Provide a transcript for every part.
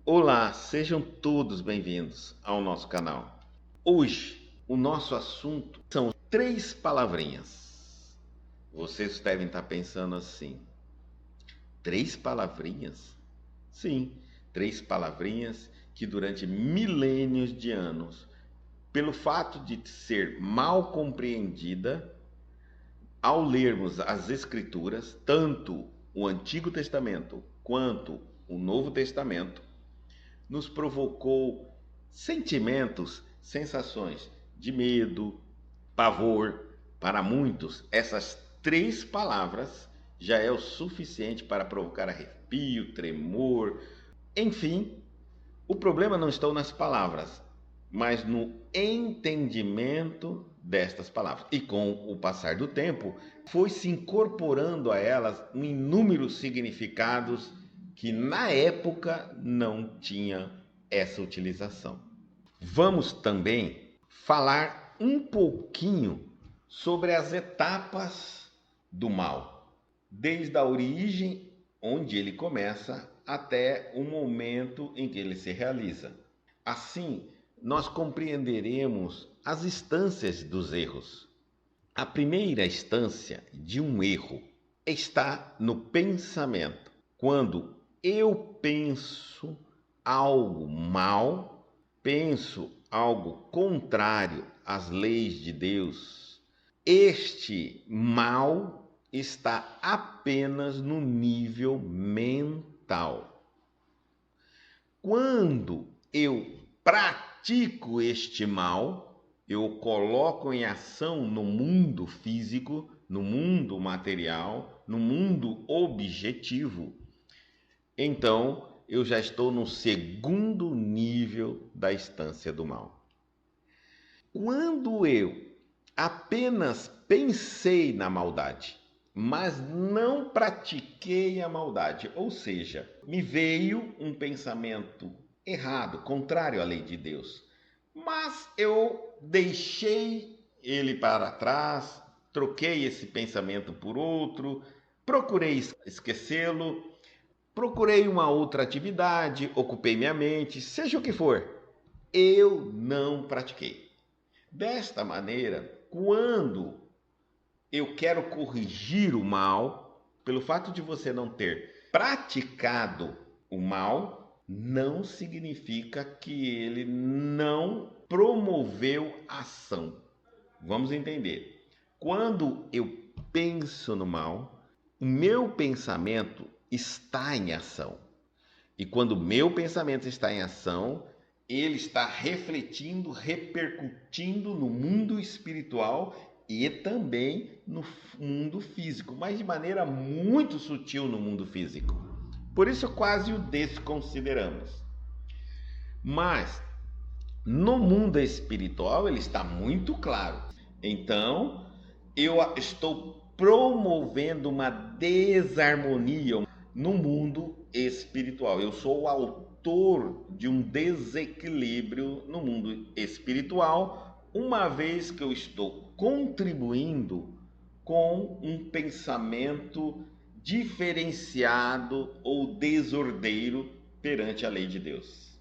Olá, sejam todos bem-vindos ao nosso canal. Hoje, o nosso assunto são 3 palavrinhas. Vocês devem estar pensando assim: 3 palavrinhas? Sim, 3 palavrinhas que durante milênios de anos, pelo fato de ser mal compreendida, ao lermos as Escrituras, tanto o Antigo Testamento quanto o Novo Testamento, nos provocou sentimentos, sensações de medo, pavor. Para muitos, essas 3 palavras já é o suficiente para provocar arrepio, tremor, enfim. O problema não está nas palavras, mas no entendimento destas palavras. E com o passar do tempo, foi se incorporando a elas inúmeros significados que na época não tinha essa utilização. Vamos também falar um pouquinho sobre as etapas do mal, desde a origem, onde ele começa, até o momento em que ele se realiza. Assim, nós compreenderemos as instâncias dos erros. A primeira instância de um erro está no pensamento. Quando eu penso algo mal, penso algo contrário às leis de Deus, este mal está apenas no nível mental. Quando eu pratico este mal, eu coloco em ação no mundo físico, no mundo material, no mundo objetivo, então eu já estou no segundo nível da instância do mal. Quando eu apenas pensei na maldade, mas não pratiquei a maldade, ou seja, me veio um pensamento errado, contrário à lei de Deus, mas eu deixei ele para trás, troquei esse pensamento por outro, procurei esquecê-lo, procurei uma outra atividade, ocupei minha mente, seja o que for, eu não pratiquei. Desta maneira, quando eu quero corrigir o mal, pelo fato de você não ter praticado o mal, não significa que ele não promoveu ação. Vamos entender. Quando eu penso no mal, o meu pensamento está em ação. E quando o meu pensamento está em ação, ele está refletindo, repercutindo no mundo espiritual e também no mundo físico, mas de maneira muito sutil no mundo físico. Por isso quase o desconsideramos. Mas no mundo espiritual ele está muito claro. Então eu estou promovendo uma desarmonia no mundo espiritual. Eu sou o autor de um desequilíbrio no mundo espiritual, uma vez que eu estou contribuindo com um pensamento diferenciado ou desordeiro perante a lei de Deus.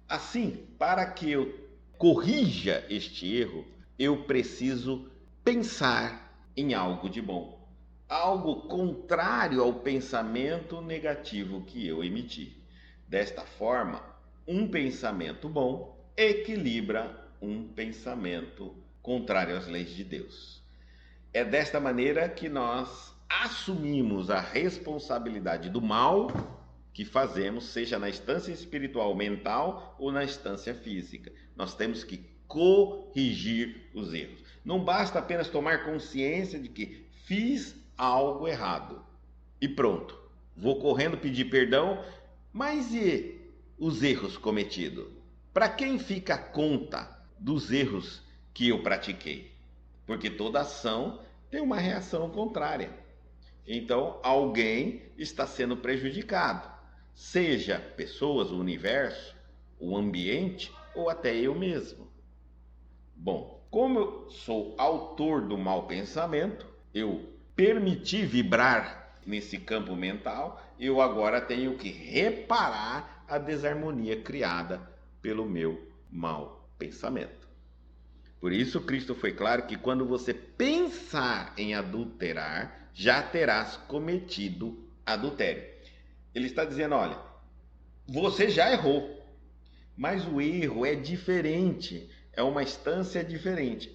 Assim, para que eu corrija este erro, eu preciso pensar em algo de bom, algo contrário ao pensamento negativo que eu emiti. Desta forma, um pensamento bom equilibra um pensamento contrário às leis de Deus. É desta maneira que nós assumimos a responsabilidade do mal que fazemos, seja na instância espiritual mental ou na instância física. Nós temos que corrigir os erros. Não basta apenas tomar consciência de que fiz algo errado e pronto, vou correndo pedir perdão, mas e os erros cometidos? Para quem fica a conta dos erros que eu pratiquei? Porque toda ação tem uma reação contrária. Então, alguém está sendo prejudicado, seja pessoas, o universo, o ambiente ou até eu mesmo. Bom, como eu sou autor do mau pensamento, eu permiti vibrar nesse campo mental, eu agora tenho que reparar a desarmonia criada pelo meu mau pensamento. Por isso Cristo foi claro que quando você pensar em adulterar, já terás cometido adultério. Ele está dizendo, olha, você já errou, mas o erro é diferente, é uma instância diferente,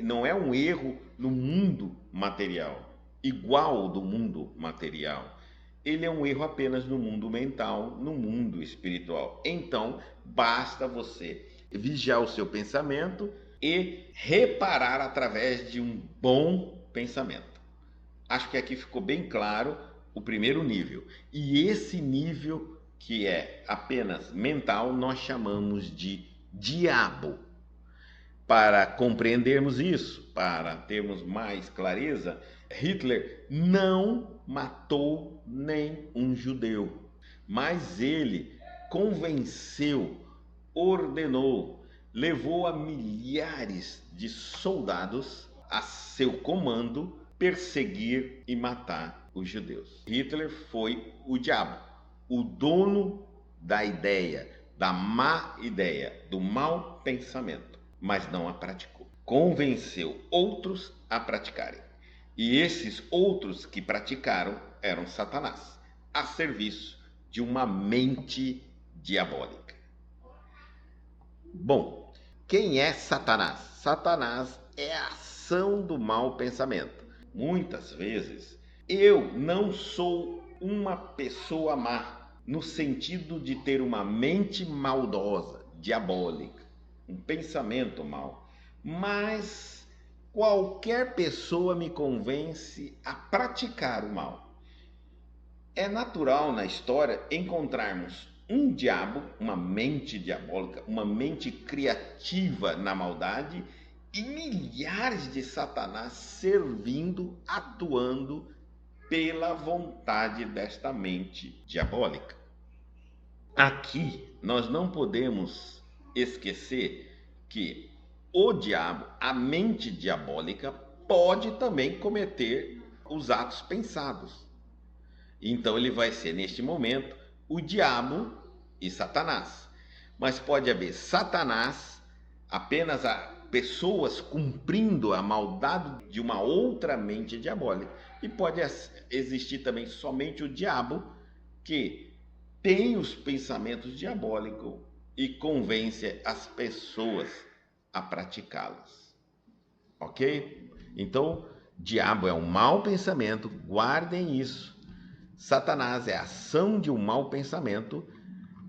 não é um erro no mundo material, igual ao do mundo material. Ele é um erro apenas no mundo mental, no mundo espiritual. Então, basta você vigiar o seu pensamento e reparar através de um bom pensamento. Acho que aqui ficou bem claro o primeiro nível. E esse nível, que é apenas mental, nós chamamos de diabo. Para compreendermos isso, para termos mais clareza, Hitler não matou nem um judeu, mas ele convenceu, ordenou, levou a milhares de soldados a seu comando perseguir e matar os judeus. Hitler foi o diabo, o dono da ideia, da má ideia, do mau pensamento, mas não a praticou. Convenceu outros a praticarem. E esses outros que praticaram eram Satanás, a serviço de uma mente diabólica. Bom, quem é Satanás? Satanás é a ação do mau pensamento. Muitas vezes eu não sou uma pessoa má, no sentido de ter uma mente maldosa, diabólica, um pensamento mau, mas qualquer pessoa me convence a praticar o mal. É natural na história encontrarmos um diabo, uma mente diabólica, uma mente criativa na maldade e milhares de Satanás servindo, atuando pela vontade desta mente diabólica. Aqui nós não podemos esquecer que o diabo, a mente diabólica, pode também cometer os atos pensados. Então ele vai ser, neste momento, o diabo e Satanás. Mas pode haver Satanás, apenas a pessoas cumprindo a maldade de uma outra mente diabólica. E pode existir também somente o diabo, que tem os pensamentos diabólicos e convence as pessoas a praticá-los. Ok? Então, diabo é um mau pensamento, guardem isso. Satanás é a ação de um mau pensamento.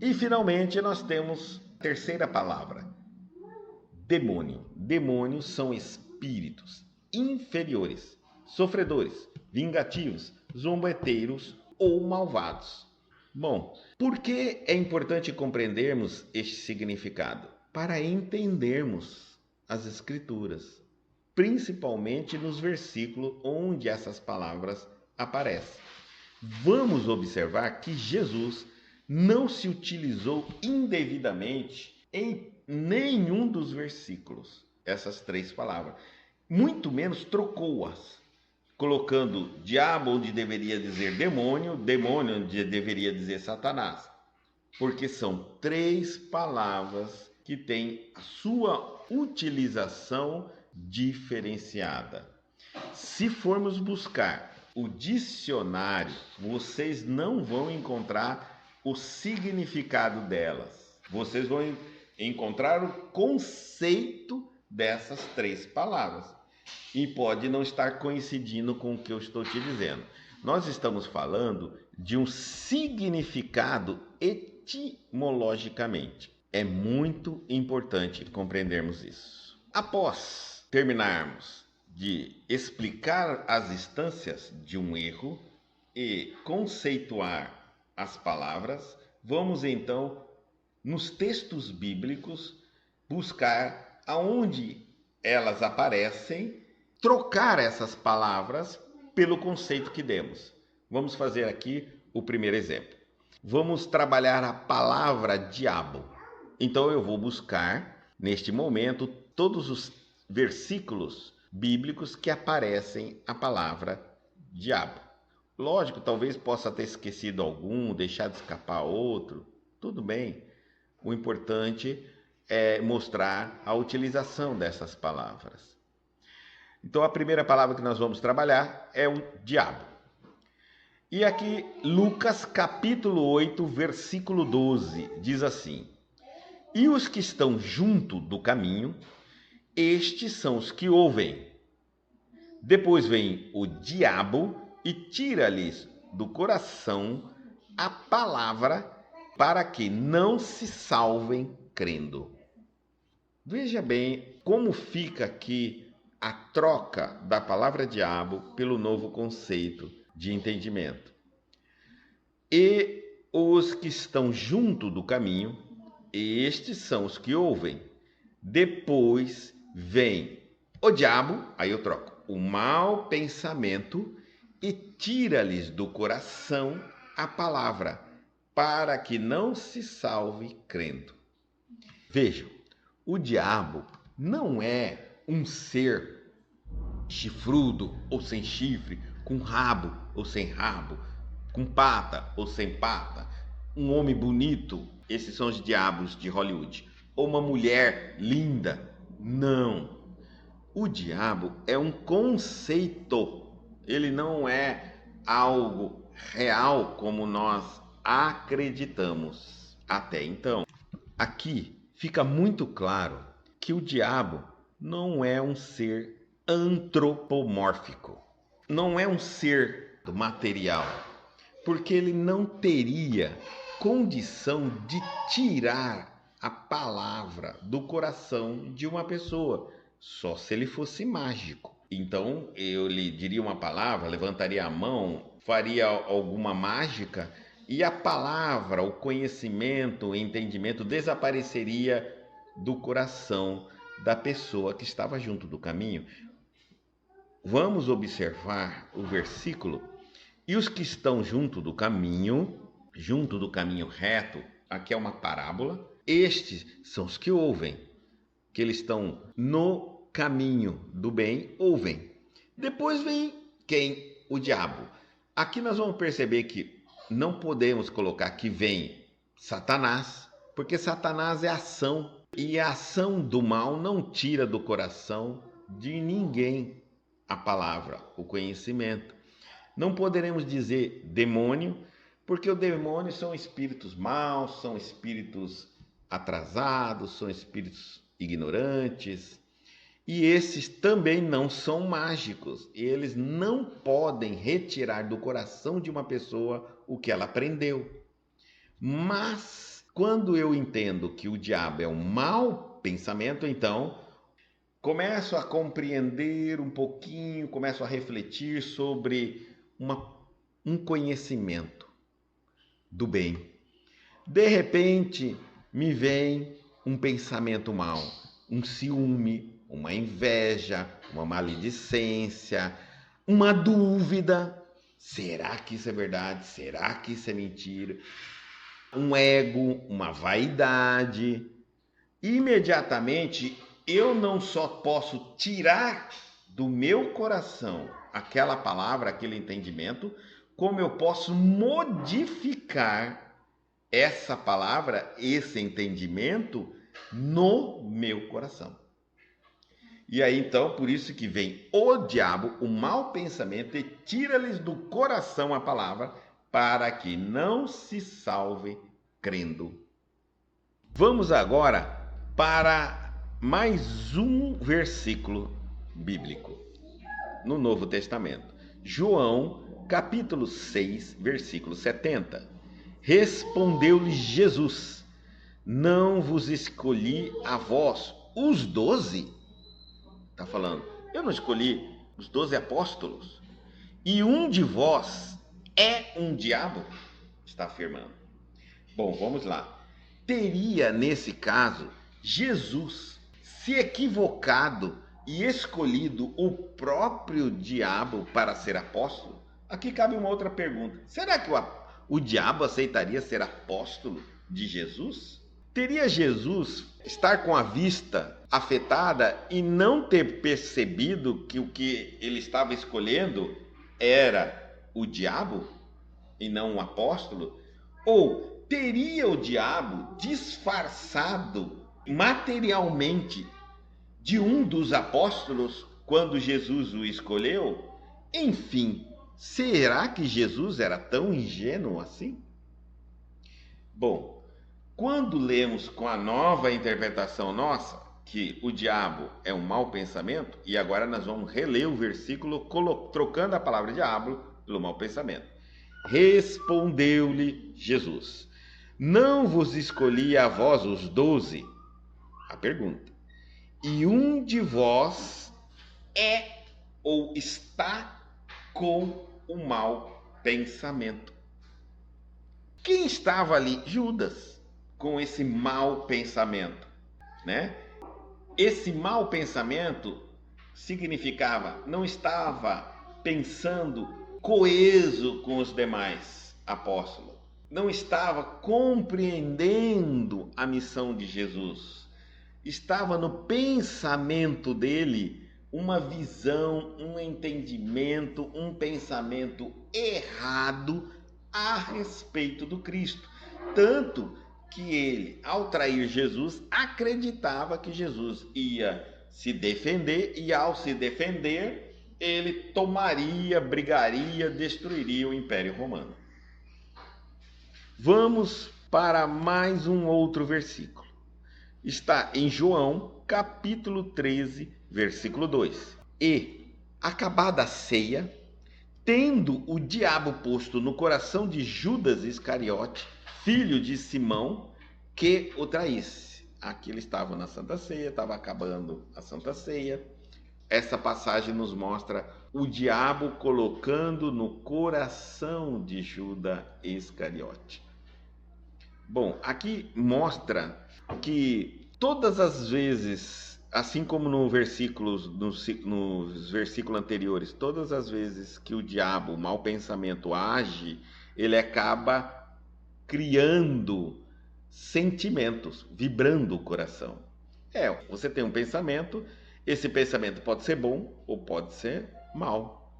E finalmente nós temos a terceira palavra, demônio. Demônios são espíritos inferiores, sofredores, vingativos, zombeteiros ou malvados. Bom, por que é importante compreendermos este significado? Para entendermos as Escrituras, principalmente nos versículos onde essas palavras aparecem. Vamos observar que Jesus não se utilizou indevidamente em nenhum dos versículos essas três palavras, muito menos trocou-as, colocando diabo onde deveria dizer demônio, demônio onde deveria dizer Satanás, porque são três palavras que têm a sua utilização diferenciada. Se formos buscar o dicionário, vocês não vão encontrar o significado delas. Vocês vão encontrar o conceito dessas três palavras. E pode não estar coincidindo com o que eu estou te dizendo. Nós estamos falando de um significado etimologicamente. É muito importante compreendermos isso. Após terminarmos de explicar as instâncias de um erro e conceituar as palavras, vamos então, nos textos bíblicos, buscar aonde elas aparecem, trocar essas palavras pelo conceito que demos. Vamos fazer aqui o primeiro exemplo. Vamos trabalhar a palavra diabo. Então eu vou buscar, neste momento, todos os versículos bíblicos que aparecem a palavra diabo. Lógico, talvez possa ter esquecido algum, deixado escapar outro. Tudo bem. O importante é mostrar a utilização dessas palavras. Então, a primeira palavra que nós vamos trabalhar é o diabo. E aqui, Lucas capítulo 8, versículo 12, diz assim: E os que estão junto do caminho, estes são os que ouvem. Depois vem o diabo e tira-lhes do coração a palavra para que não se salvem crendo. Veja bem como fica aqui a troca da palavra diabo pelo novo conceito de entendimento. E os que estão junto do caminho, estes são os que ouvem. Depois vem o diabo, aí eu troco, o mau pensamento e tira-lhes do coração a palavra, para que não se salve crendo. Vejam, o diabo não é um ser chifrudo ou sem chifre, com rabo ou sem rabo, com pata ou sem pata, um homem bonito, esses são os diabos de Hollywood, ou uma mulher linda. Não. O diabo é um conceito, ele não é algo real como nós acreditamos até então. Aqui fica muito claro que o diabo não é um ser antropomórfico, não é um ser material, porque ele não teria condição de tirar a palavra do coração de uma pessoa, só se ele fosse mágico. Então eu lhe diria uma palavra, levantaria a mão, faria alguma mágica e a palavra, o conhecimento, o entendimento desapareceria do coração da pessoa que estava junto do caminho. Vamos observar o versículo. E os que estão junto do caminho reto, aqui é uma parábola, estes são os que ouvem, que eles estão no caminho do bem, ouvem. Depois vem quem? O diabo. Aqui nós vamos perceber que não podemos colocar que vem Satanás, porque Satanás é ação, e a ação do mal não tira do coração de ninguém a palavra, o conhecimento. Não poderemos dizer demônio, porque o demônio são espíritos maus, são espíritos atrasados, são espíritos ignorantes, e esses também não são mágicos. Eles não podem retirar do coração de uma pessoa o que ela aprendeu. Mas quando eu entendo que o diabo é um mau pensamento, então começo a compreender um pouquinho, começo a refletir sobre um conhecimento do bem. De repente me vem um pensamento mau, um ciúme, uma inveja, uma maledicência, uma dúvida. Será que isso é verdade? Será que isso é mentira? Um ego, uma vaidade. Imediatamente eu não só posso tirar do meu coração aquela palavra, aquele entendimento, como eu posso modificar essa palavra, esse entendimento no meu coração. E aí então, por isso que vem o diabo, o mau pensamento, e tira-lhes do coração a palavra, para que não se salve crendo. Vamos agora para mais um versículo bíblico no Novo Testamento. João, capítulo 6, versículo 70. Respondeu-lhe Jesus: Não vos escolhi a vós, os 12? Está falando, eu não escolhi os 12 apóstolos? E um de vós é um diabo? Está afirmando. Bom, vamos lá. Teria, nesse caso, Jesus se equivocado e escolhido o próprio diabo para ser apóstolo? Aqui cabe uma outra pergunta. Será que o diabo aceitaria ser apóstolo de Jesus? Teria Jesus estar com a vista afetada e não ter percebido que o que ele estava escolhendo era o diabo e não o apóstolo? Ou teria o diabo disfarçado materialmente de um dos apóstolos quando Jesus o escolheu? Enfim, será que Jesus era tão ingênuo assim? Bom, quando lemos com a nova interpretação nossa, que o diabo é um mau pensamento, e agora nós vamos reler o versículo trocando a palavra diabo pelo mau pensamento. Respondeu-lhe Jesus: não vos escolhi a vós os 12? A pergunta. E um de vós é ou está com o mau pensamento. Quem estava ali? Judas, com esse mau pensamento, né? Esse mau pensamento significava não estava pensando coeso com os demais apóstolos, não estava compreendendo a missão de Jesus, estava no pensamento dele uma visão, um entendimento, um pensamento errado a respeito do Cristo. Tanto que ele, ao trair Jesus, acreditava que Jesus ia se defender e, ao se defender, ele tomaria, brigaria, destruiria o Império Romano. Vamos para mais um outro versículo. Está em João, capítulo 13, versículo 2. E, acabada a ceia, tendo o diabo posto no coração de Judas Iscariote, filho de Simão, que o traísse. Aqui ele estava na Santa Ceia, estava acabando a Santa Ceia. Essa passagem nos mostra o diabo colocando no coração de Judas Iscariote. Bom, aqui mostra que todas as vezes, assim como nos versículos anteriores, todas as vezes que o diabo, o mau pensamento, age, ele acaba criando sentimentos, vibrando o coração. Você tem um pensamento, esse pensamento pode ser bom ou pode ser mal.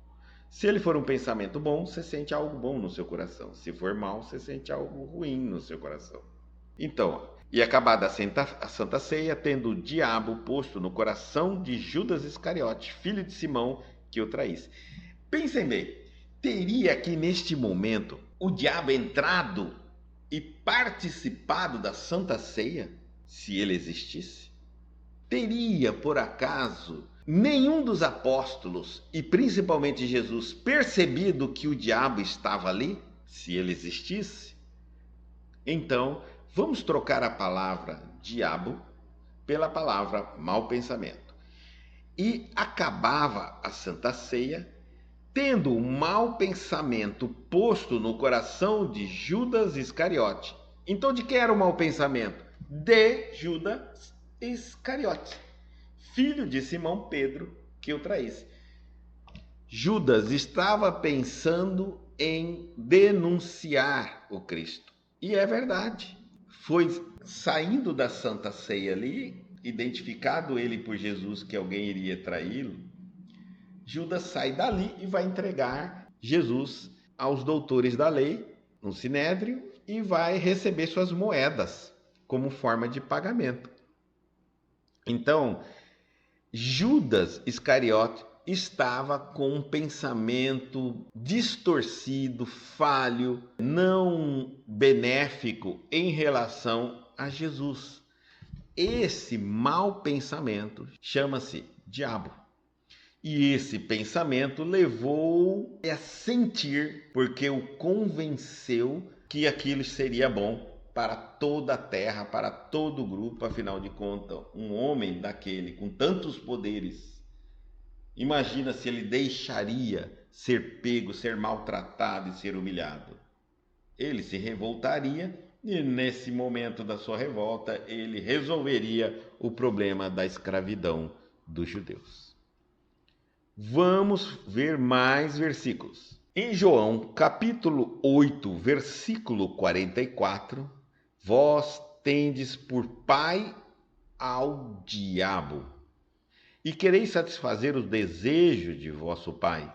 Se ele for um pensamento bom, você sente algo bom no seu coração. Se for mal, você sente algo ruim no seu coração. Então, e acabada a Santa Ceia, tendo o diabo posto no coração de Judas Iscariote, filho de Simão, que o traísse. Pensem bem, teria aqui neste momento o diabo entrado e participado da Santa Ceia, se ele existisse? Teria, por acaso, nenhum dos apóstolos, e principalmente Jesus, percebido que o diabo estava ali, se ele existisse? Então, vamos trocar a palavra diabo pela palavra mau pensamento. E acabava a Santa Ceia, tendo o mau pensamento posto no coração de Judas Iscariote. Então, de quem era o mau pensamento? De Judas Iscariote, filho de Simão Pedro, que o traísse. Judas estava pensando em denunciar o Cristo. E é verdade. Foi saindo da Santa Ceia ali, identificado ele por Jesus que alguém iria traí-lo, Judas sai dali e vai entregar Jesus aos doutores da lei, no Sinédrio, e vai receber suas moedas como forma de pagamento. Então, Judas Iscariote estava com um pensamento distorcido, falho, não benéfico em relação a Jesus. Esse mau pensamento chama-se diabo. E esse pensamento levou a sentir, porque o convenceu que aquilo seria bom para toda a terra, para todo o grupo. Afinal de contas, um homem daquele com tantos poderes, imagina se ele deixaria ser pego, ser maltratado e ser humilhado. Ele se revoltaria e nesse momento da sua revolta ele resolveria o problema da escravidão dos judeus. Vamos ver mais versículos. Em João, capítulo 8, versículo 44, vós tendes por pai ao diabo, e quereis satisfazer os desejos de vosso pai.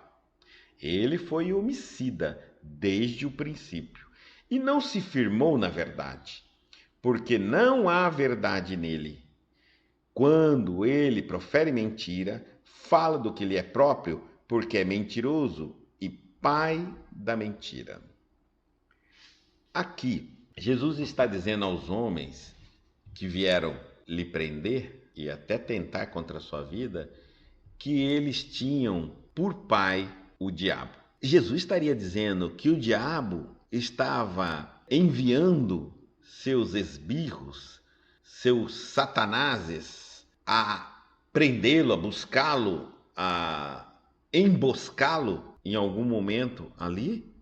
Ele foi homicida desde o princípio e não se firmou na verdade, porque não há verdade nele. Quando ele profere mentira, fala do que lhe é próprio, porque é mentiroso e pai da mentira. Aqui, Jesus está dizendo aos homens que vieram lhe prender e até tentar contra a sua vida, que eles tinham por pai o diabo. Jesus estaria dizendo que o diabo estava enviando seus esbirros, seus satanases, a prendê-lo, a buscá-lo, a emboscá-lo em algum momento ali?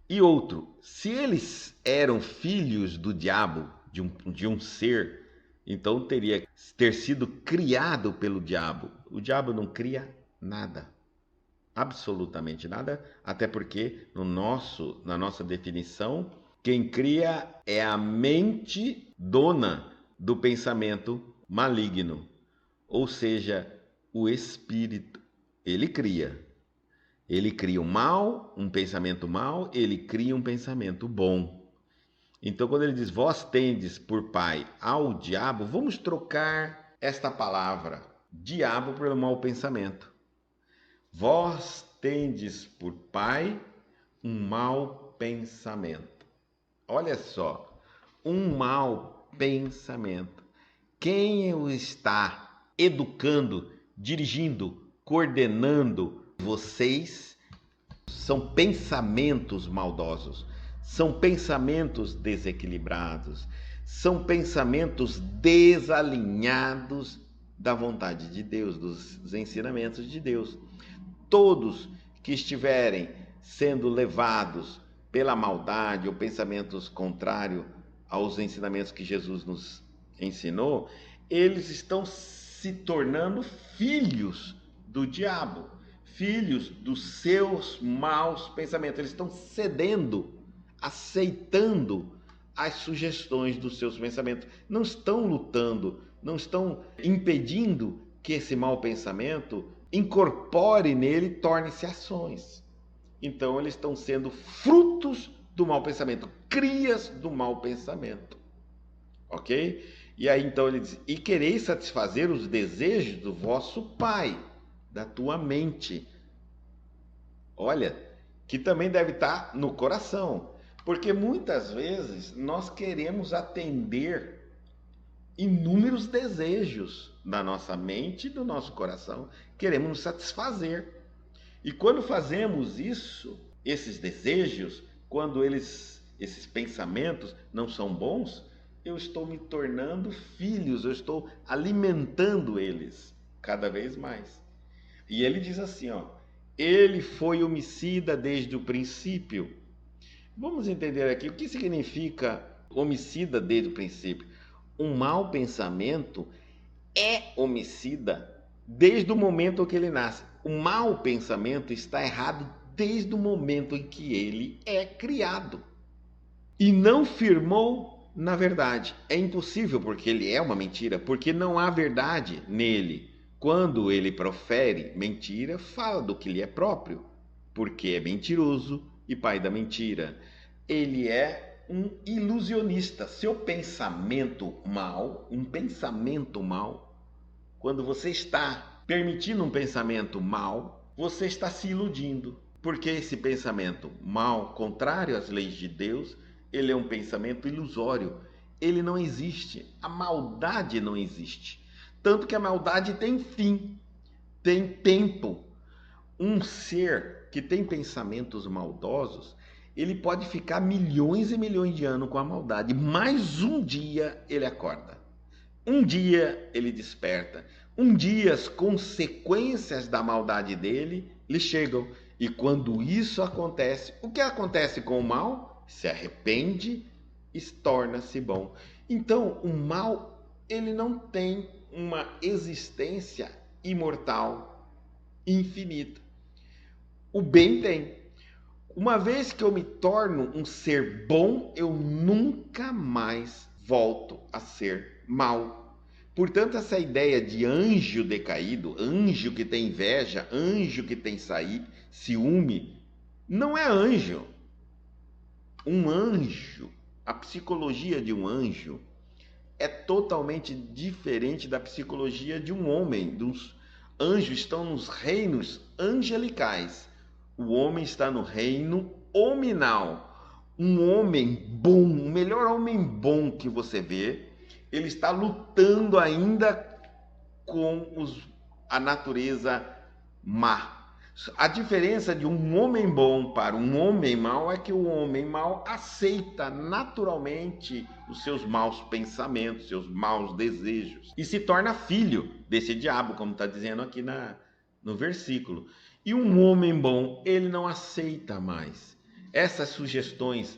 E outro, se eles eram filhos do diabo, de um ser, então teria ter sido criado pelo diabo. O diabo não cria nada, absolutamente nada, até porque na nossa definição, quem cria é a mente dona do pensamento maligno, ou seja, o espírito. Ele cria. Ele cria o mal, um pensamento mal, ele cria um pensamento bom. Então, quando ele diz, vós tendes por pai ao diabo, vamos trocar esta palavra, diabo, pelo mau pensamento. Vós tendes por pai um mau pensamento. Olha só, um mau pensamento. Quem o está educando, dirigindo, coordenando vocês são pensamentos maldosos, são pensamentos desequilibrados, são pensamentos desalinhados da vontade de Deus, dos ensinamentos de Deus. Todos que estiverem sendo levados pela maldade ou pensamentos contrários aos ensinamentos que Jesus nos ensinou, eles estão se tornando filhos do diabo, filhos dos seus maus pensamentos. Eles estão cedendo, aceitando as sugestões dos seus pensamentos. Não estão lutando, não estão impedindo que esse mau pensamento incorpore nele, torne-se ações. Então eles estão sendo frutos do mau pensamento, crias do mau pensamento. Ok? E aí então ele diz, e quereis satisfazer os desejos do vosso pai, da tua mente. Olha, que também deve estar no coração, porque muitas vezes nós queremos atender inúmeros desejos da nossa mente e do nosso coração, queremos nos satisfazer. E quando fazemos isso, esses desejos, quando esses pensamentos não são bons, eu estou me tornando filhos, eu estou alimentando eles cada vez mais. E ele diz assim, ó, ele foi homicida desde o princípio. Vamos entender aqui o que significa homicida desde o princípio. Um mau pensamento é homicida desde o momento que ele nasce. O mau pensamento está errado desde o momento em que ele é criado. E não firmou na verdade. É impossível, porque ele é uma mentira, porque não há verdade nele. Quando ele profere mentira, fala do que lhe é próprio, porque é mentiroso e pai da mentira. Ele é um ilusionista. Seu pensamento mal, um pensamento mal, quando você está permitindo um pensamento mal, você está se iludindo, porque esse pensamento mal, contrário às leis de Deus, ele é um pensamento ilusório. Ele não existe. A maldade não existe. Tanto que a maldade tem fim, tem tempo. Um ser que tem pensamentos maldosos, ele pode ficar milhões e milhões de anos com a maldade, mas um dia ele acorda. Um dia ele desperta. Um dia as consequências da maldade dele lhe chegam. E quando isso acontece, o que acontece com o mal? Se arrepende e torna-se bom. Então, o mal, ele não tem uma existência imortal, infinita. O bem tem. Uma vez que eu me torno um ser bom, eu nunca mais volto a ser mal. Portanto, essa ideia de anjo decaído, anjo que tem inveja, anjo que tem ciúme, não é anjo. Um anjo, a psicologia de um anjo é totalmente diferente da psicologia de um homem. Dos anjos estão nos reinos angelicais. O homem está no reino hominal. Um homem bom, o melhor homem bom que você vê, ele está lutando ainda com a natureza má. A diferença de um homem bom para um homem mau é que o homem mau aceita naturalmente os seus maus pensamentos, seus maus desejos e se torna filho desse diabo, como está dizendo aqui no versículo. E um homem bom, ele não aceita mais. Essas sugestões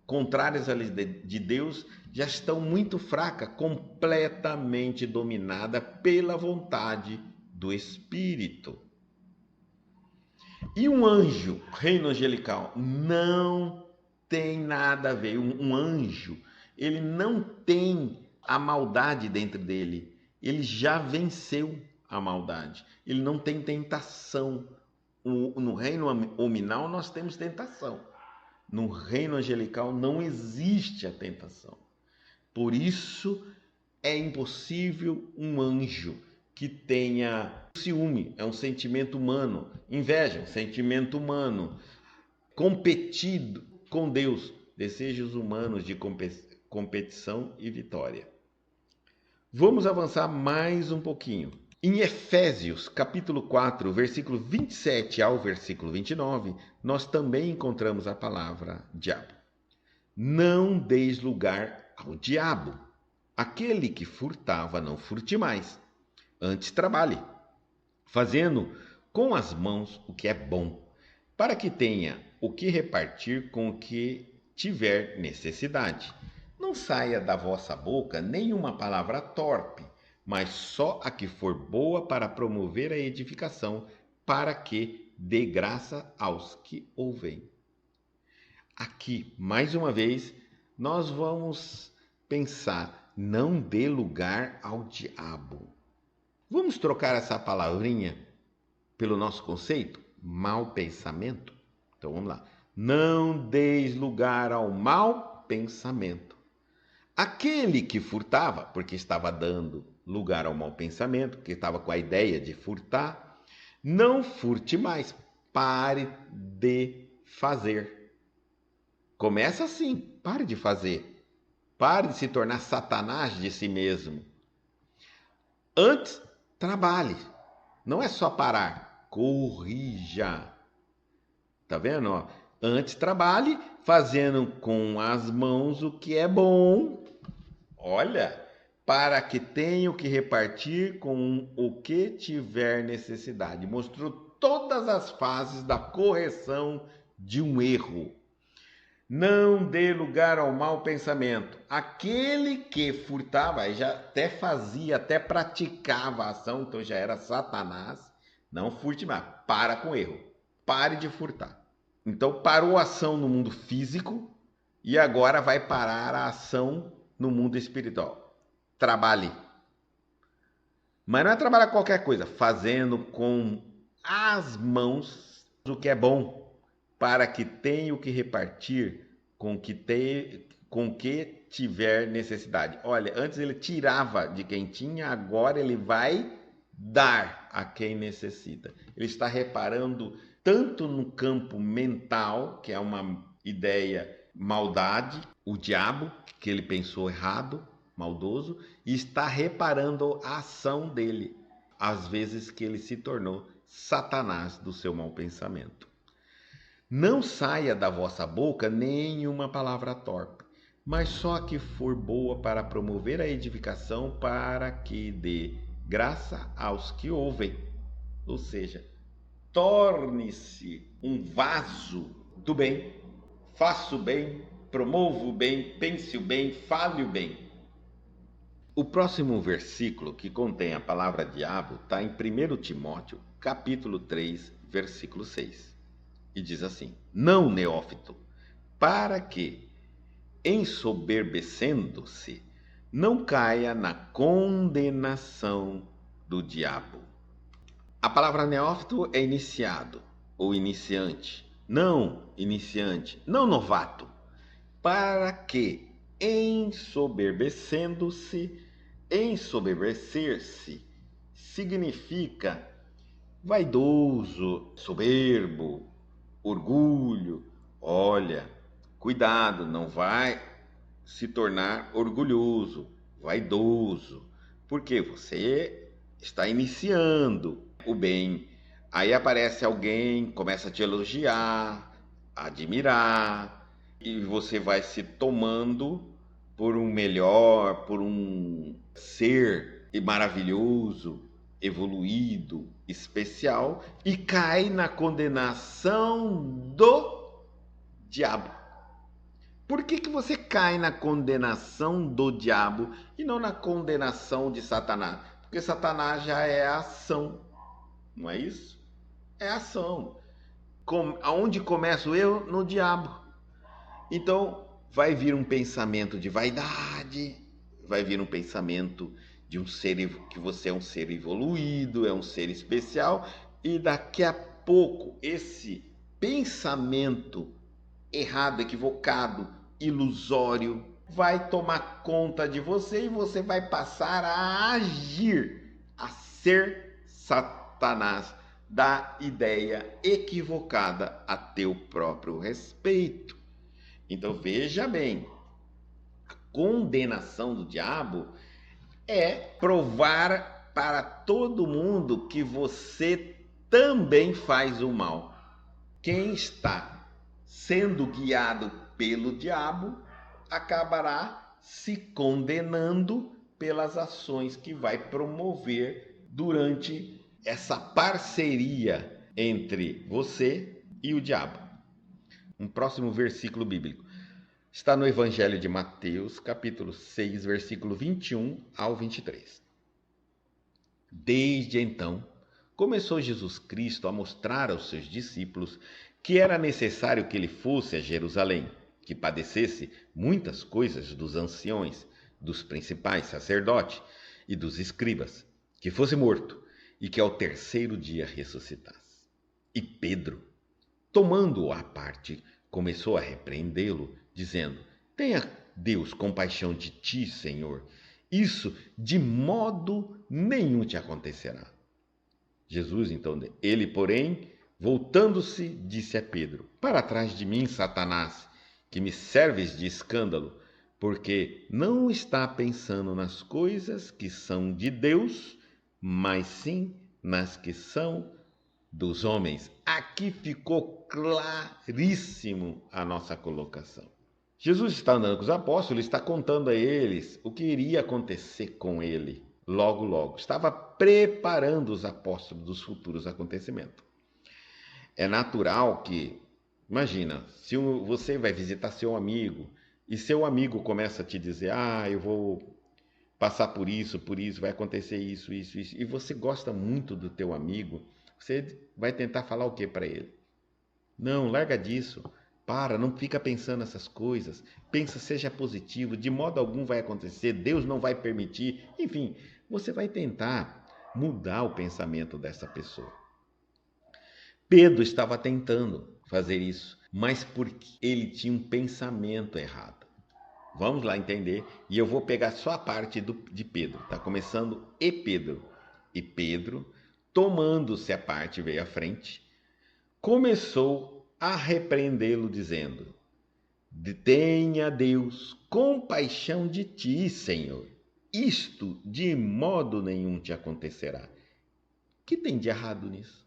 contrárias à lei de Deus já estão muito fracas, completamente dominada pela vontade do Espírito. E um anjo, reino angelical, não tem nada a ver. Um anjo, ele não tem a maldade dentro dele. Ele já venceu a maldade. Ele não tem tentação. No reino hominal nós temos tentação. No reino angelical não existe a tentação. Por isso é impossível um anjo que tenha ciúme, é um sentimento humano, inveja, um sentimento humano, competido com Deus, desejos humanos de competição e vitória. Vamos avançar mais um pouquinho. Em Efésios, capítulo 4, versículo 27 ao versículo 29, nós também encontramos a palavra diabo. Não deis lugar ao diabo. Aquele que furtava, não furte mais. Antes trabalhe, fazendo com as mãos o que é bom, para que tenha o que repartir com o que tiver necessidade. Não saia da vossa boca nenhuma palavra torpe, mas só a que for boa para promover a edificação, para que dê graça aos que ouvem. Aqui, mais uma vez, nós vamos pensar, não dê lugar ao diabo. Vamos trocar essa palavrinha pelo nosso conceito? Mau pensamento? Então vamos lá. Não deis lugar ao mau pensamento. Aquele que furtava, porque estava dando lugar ao mau pensamento, porque estava com a ideia de furtar, não furte mais, pare de fazer. Começa assim, pare de fazer. Pare de se tornar Satanás de si mesmo. Antes, trabalhe. Não é só parar, corrija. Tá vendo? Ó? Antes, trabalhe fazendo com as mãos o que é bom. Olha, para que tenha o que repartir com o que tiver necessidade. Mostrou todas as fases da correção de um erro. Não dê lugar ao mau pensamento. Aquele que furtava, aí já até fazia, até praticava a ação, então já era Satanás. Não furte mais. Para com o erro. Pare de furtar. Então parou a ação no mundo físico e agora vai parar a ação no mundo espiritual. Trabalhe. Mas não é trabalhar qualquer coisa, fazendo com as mãos o que é bom, para que tenha o que repartir com o que tiver necessidade. Olha, antes ele tirava de quem tinha, agora ele vai dar a quem necessita. Ele está reparando tanto no campo mental, que é uma ideia maldade, o diabo, que ele pensou errado, maldoso, e está reparando a ação dele, às vezes que ele se tornou Satanás do seu mau pensamento. Não saia da vossa boca nenhuma palavra torpe, mas só a que for boa para promover a edificação, para que dê graça aos que ouvem. Ou seja, torne-se um vaso do bem, faça o bem, promova o bem, pense o bem, fale o bem. O próximo versículo que contém a palavra diabo está em 1 Timóteo, capítulo 3, versículo 6. E diz assim: Não, neófito, para que, ensoberbecendo-se, não caia na condenação do diabo. A palavra neófito é iniciado ou iniciante, não novato, para que, ensoberbecer-se significa vaidoso, soberbo, orgulho. Olha, cuidado, não vai se tornar orgulhoso, vaidoso, porque você está iniciando o bem. Aí aparece alguém, começa a te elogiar, a admirar, e você vai se tomando por um melhor, por um ser maravilhoso, evoluído, especial, e cai na condenação do diabo. Por que você cai na condenação do diabo e não na condenação de Satanás? Porque Satanás já é a ação, não é isso? É a ação. Aonde começa o erro? No diabo. Então, vai vir um pensamento de vaidade, vai vir um pensamento de um ser que você é um ser evoluído, é um ser especial, e daqui a pouco esse pensamento errado, equivocado, ilusório vai tomar conta de você e você vai passar a agir, a ser Satanás, da ideia equivocada a teu próprio respeito. Então veja bem, a condenação do diabo é provar para todo mundo que você também faz o mal. Quem está sendo guiado pelo diabo acabará se condenando pelas ações que vai promover durante essa parceria entre você e o diabo. Um próximo versículo bíblico está no Evangelho de Mateus, capítulo 6, versículo 21 ao 23. Desde então, começou Jesus Cristo a mostrar aos seus discípulos que era necessário que ele fosse a Jerusalém, que padecesse muitas coisas dos anciões, dos principais sacerdotes e dos escribas, que fosse morto e que ao terceiro dia ressuscitasse. E Pedro, tomando-o à parte, começou a repreendê-lo, dizendo: Tenha Deus compaixão de ti, Senhor. Isso de modo nenhum te acontecerá. Jesus, então, ele, porém, voltando-se, disse a Pedro: Para trás de mim, Satanás, que me serves de escândalo, porque não está pensando nas coisas que são de Deus, mas sim nas que são dos homens. Aqui ficou claríssimo a nossa colocação. Jesus está andando com os apóstolos, está contando a eles o que iria acontecer com ele logo, logo. Estava preparando os apóstolos dos futuros acontecimentos. É natural que, imagina, se você vai visitar seu amigo e seu amigo começa a te dizer: eu vou passar por isso, vai acontecer isso, e você gosta muito do teu amigo, você vai tentar falar o que para ele? Não, larga disso. Não fica pensando nessas coisas. Pensa, seja positivo, de modo algum vai acontecer, Deus não vai permitir. Enfim, você vai tentar mudar o pensamento dessa pessoa. Pedro estava tentando fazer isso, mas porque ele tinha um pensamento errado. Vamos lá entender, e eu vou pegar só a parte de Pedro. Está começando e Pedro. E Pedro, tomando-se a parte, veio à frente, começou a repreendê-lo, dizendo: Tenha Deus compaixão de ti, Senhor. Isto de modo nenhum te acontecerá. O que tem de errado nisso?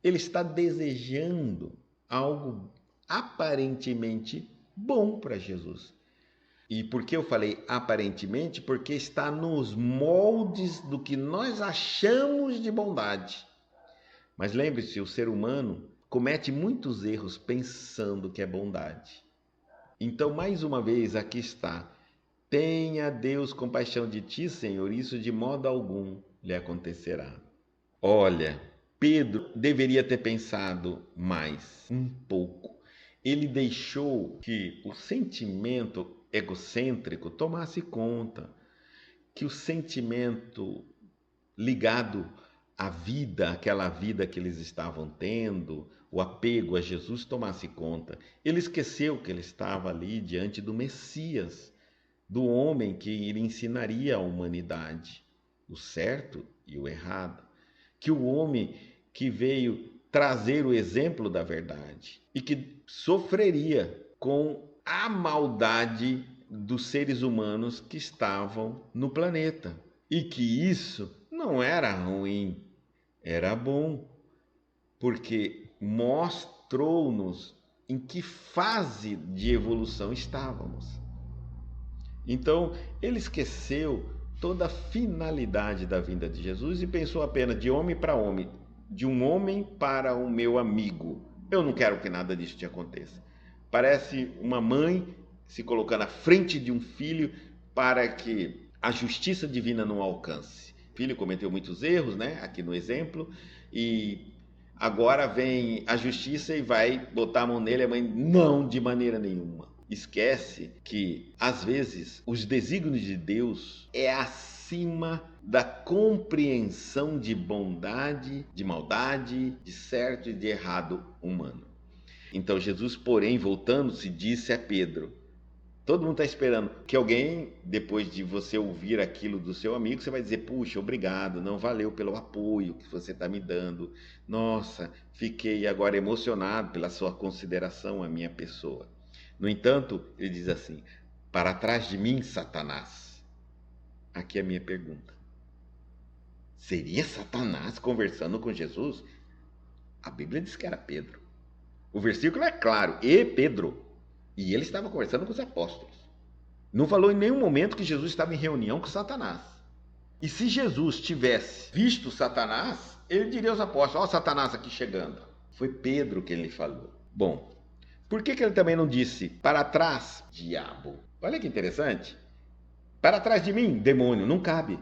Ele está desejando algo aparentemente bom para Jesus. E por que eu falei aparentemente? Porque está nos moldes do que nós achamos de bondade. Mas lembre-se, o ser humano comete muitos erros pensando que é bondade. Então, mais uma vez, aqui está: Tenha Deus compaixão de ti, Senhor, isso de modo algum lhe acontecerá. Olha, Pedro deveria ter pensado mais um pouco. Ele deixou que o sentimento egocêntrico tomasse conta. que o sentimento ligado à vida, aquela vida que eles estavam tendo, o apego a Jesus tomasse conta. Ele esqueceu que ele estava ali diante do Messias, do homem que lhe ensinaria a humanidade, o certo e o errado, que o homem que veio trazer o exemplo da verdade e que sofreria com a maldade dos seres humanos que estavam no planeta. E que isso não era ruim, era bom, porque mostrou-nos em que fase de evolução estávamos. Então, ele esqueceu toda a finalidade da vinda de Jesus e pensou apenas de homem para homem, de um homem para o meu amigo. Eu não quero que nada disso te aconteça. Parece uma mãe se colocando à frente de um filho para que a justiça divina não alcance. O filho cometeu muitos erros, né? Aqui no exemplo, e agora vem a justiça e vai botar a mão nele, a mãe, não, de maneira nenhuma. Esquece que, às vezes, os desígnios de Deus é acima da compreensão de bondade, de maldade, de certo e de errado humano. Então Jesus, porém, voltando-se, disse a Pedro, todo mundo está esperando que alguém, depois de você ouvir aquilo do seu amigo, você vai dizer, puxa, obrigado, não valeu pelo apoio que você está me dando. Nossa, fiquei agora emocionado pela sua consideração à minha pessoa. No entanto, ele diz assim, para trás de mim, Satanás. Aqui é a minha pergunta. Seria Satanás conversando com Jesus? A Bíblia diz que era Pedro. O versículo é claro, e Pedro. E ele estava conversando com os apóstolos. Não falou em nenhum momento que Jesus estava em reunião com Satanás. E se Jesus tivesse visto Satanás, ele diria aos apóstolos, ó, Satanás aqui chegando. Foi Pedro que ele falou. Bom, por que ele também não disse, para trás, diabo? Olha que interessante. Para trás de mim, demônio, não cabe.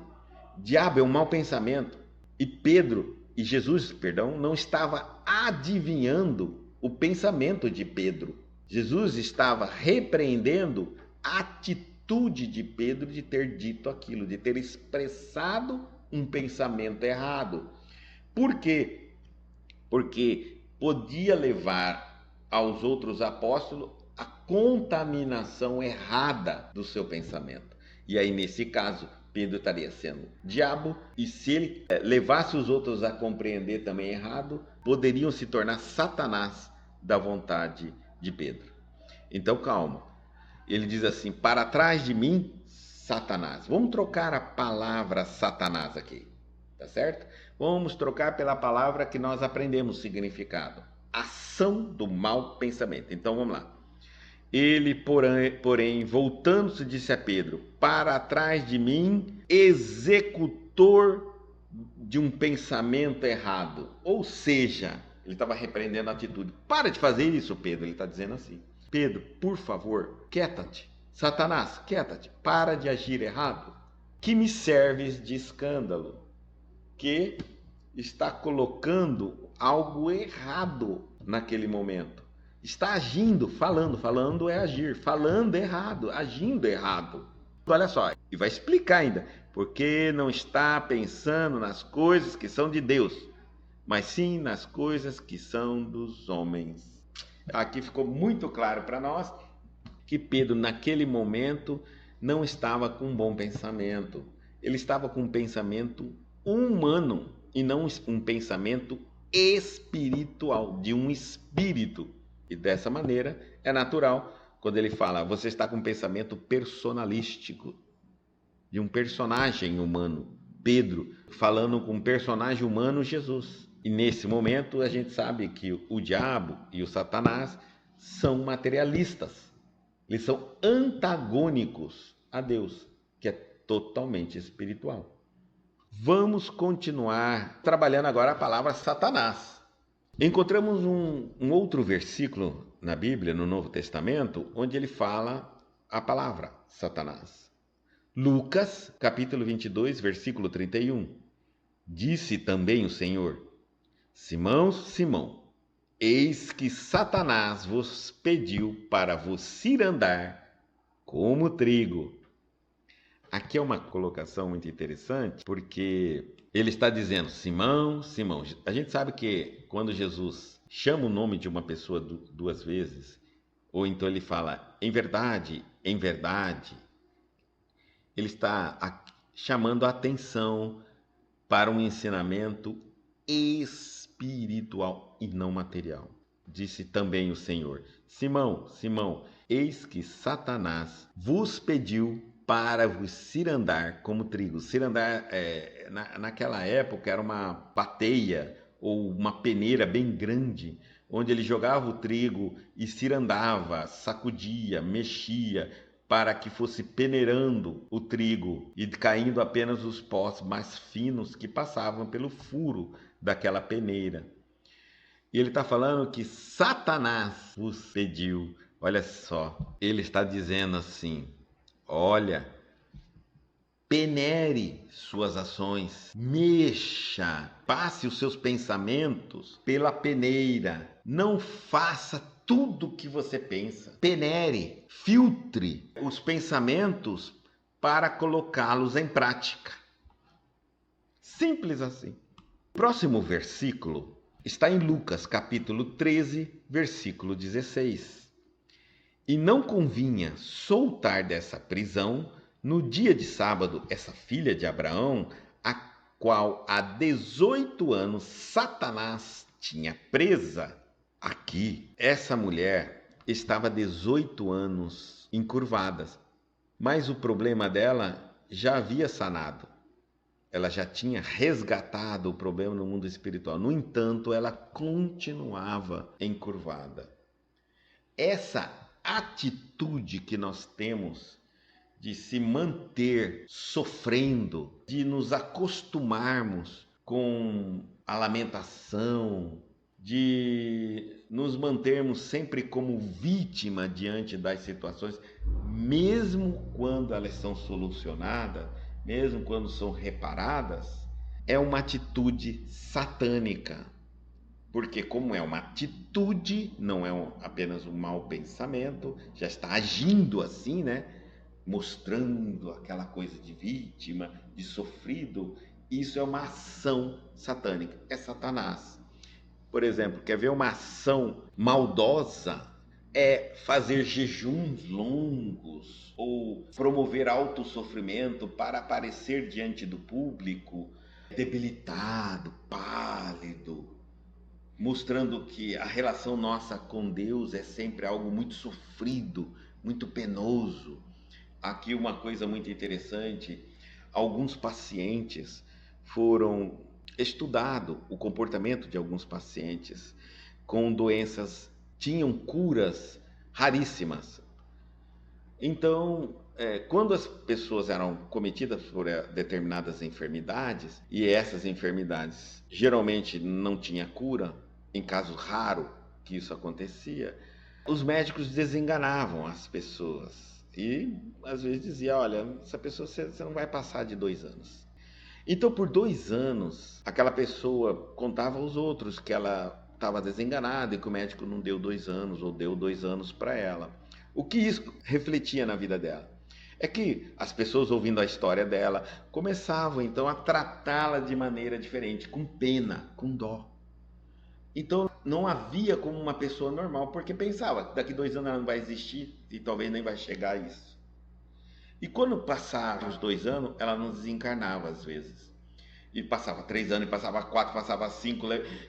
Diabo é um mau pensamento. E Pedro, e Jesus, perdão, não estava adivinhando o pensamento de Pedro. Jesus estava repreendendo a atitude de Pedro de ter dito aquilo, de ter expressado um pensamento errado. Por quê? Porque podia levar aos outros apóstolos a contaminação errada do seu pensamento. E aí, nesse caso, Pedro estaria sendo diabo, e se ele levasse os outros a compreender também errado, poderiam se tornar Satanás da vontade de Pedro. Então, calma. Ele diz assim, para trás de mim, Satanás. Vamos trocar a palavra Satanás aqui, tá certo? Vamos trocar pela palavra que nós aprendemos o significado. Ação do mau pensamento. Então, vamos lá. Ele, porém, voltando-se, disse a Pedro, para trás de mim, executor de um pensamento errado. Ou seja, ele estava repreendendo a atitude. Para de fazer isso, Pedro. Ele está dizendo assim. Pedro, por favor, quieta-te. Satanás, quieta-te. Para de agir errado. Que me serves de escândalo? Que está colocando algo errado naquele momento. Está agindo, falando é agir, falando errado, agindo errado. Olha só, e vai explicar ainda, porque não está pensando nas coisas que são de Deus, mas sim nas coisas que são dos homens. Aqui ficou muito claro para nós que Pedro, naquele momento, não estava com um bom pensamento. Ele estava com um pensamento humano e não um pensamento espiritual, de um espírito. E dessa maneira é natural quando ele fala, você está com um pensamento personalístico, de um personagem humano. Pedro falando com um personagem humano, Jesus. E nesse momento a gente sabe que o diabo e o Satanás são materialistas. Eles são antagônicos a Deus, que é totalmente espiritual. Vamos continuar trabalhando agora a palavra Satanás. Encontramos um outro versículo na Bíblia, no Novo Testamento, onde ele fala a palavra Satanás. Lucas, capítulo 22, versículo 31. Disse também o Senhor, Simão, Simão, eis que Satanás vos pediu para vos cirandar como trigo. Aqui é uma colocação muito interessante, porque ele está dizendo, Simão, Simão. A gente sabe que quando Jesus chama o nome de uma pessoa duas vezes, ou então ele fala, em verdade, ele está chamando a atenção para um ensinamento espiritual e não material. Disse também o Senhor, Simão, Simão, eis que Satanás vos pediu para vos cirandar como trigo. Cirandar, naquela época, era uma bateia ou uma peneira bem grande, onde ele jogava o trigo e cirandava, sacudia, mexia, para que fosse peneirando o trigo e caindo apenas os pós mais finos que passavam pelo furo daquela peneira. E ele está falando que Satanás vos pediu. Olha só, ele está dizendo assim: olha, penere suas ações, mexa, passe os seus pensamentos pela peneira, não faça tudo o que você pensa. Penere, filtre os pensamentos para colocá-los em prática. Simples assim. O próximo versículo está em Lucas, capítulo 13, versículo 16. E não convinha soltar dessa prisão, no dia de sábado, essa filha de Abraão, a qual há 18 anos Satanás tinha presa. Aqui, essa mulher estava 18 anos encurvadas, mas o problema dela já havia sanado. Ela já tinha resgatado o problema no mundo espiritual. No entanto, ela continuava encurvada. Essa atitude que nós temos de se manter sofrendo, de nos acostumarmos com a lamentação, de nos mantermos sempre como vítima diante das situações, mesmo quando elas são solucionadas, mesmo quando são reparadas, é uma atitude satânica. Porque como é uma atitude, não é apenas um mau pensamento, já está agindo assim, né? Mostrando aquela coisa de vítima, de sofrido, isso é uma ação satânica, é Satanás. Por exemplo, quer ver uma ação maldosa? É fazer jejuns longos ou promover autossofrimento para aparecer diante do público debilitado, pálido, mostrando que a relação nossa com Deus é sempre algo muito sofrido, muito penoso. Aqui uma coisa muito interessante, alguns pacientes foram estudado o comportamento de alguns pacientes com doenças, tinham curas raríssimas. Então, quando as pessoas eram cometidas por determinadas enfermidades, e essas enfermidades geralmente não tinha cura, em caso raro que isso acontecia, os médicos desenganavam as pessoas. E às vezes dizia, olha, essa pessoa você não vai passar de 2 anos. Então, por 2 anos, aquela pessoa contava aos outros que ela estava desenganada e que o médico não deu 2 anos ou deu 2 anos para ela. O que isso refletia na vida dela? É que as pessoas ouvindo a história dela começavam então a tratá-la de maneira diferente, com pena, com dó. Então não havia como uma pessoa normal, porque pensava que daqui 2 anos ela não vai existir e talvez nem vai chegar a isso. E quando passavam os 2 anos, ela não desencarnava às vezes. E passava 3 anos, e passava 4, passava 5.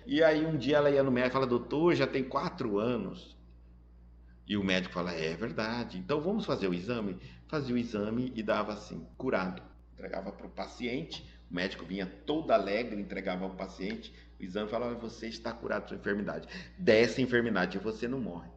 E aí um dia ela ia no médico e falava, doutor, já tem 4 anos. E o médico fala, é verdade, então vamos fazer o exame? Fazia o exame e dava assim, curado. Entregava para o paciente, o médico vinha todo alegre, entregava ao paciente o exame e falava, você está curado da sua enfermidade. Dessa enfermidade você não morre.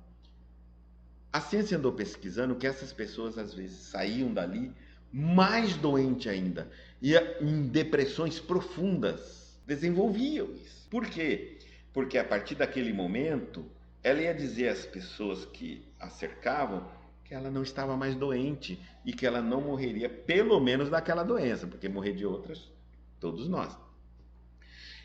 A ciência andou pesquisando que essas pessoas às vezes saíam dali mais doente ainda, e em depressões profundas, desenvolviam isso. Por quê? Porque a partir daquele momento, ela ia dizer às pessoas que a cercavam que ela não estava mais doente e que ela não morreria, pelo menos daquela doença, porque morrer de outras, todos nós.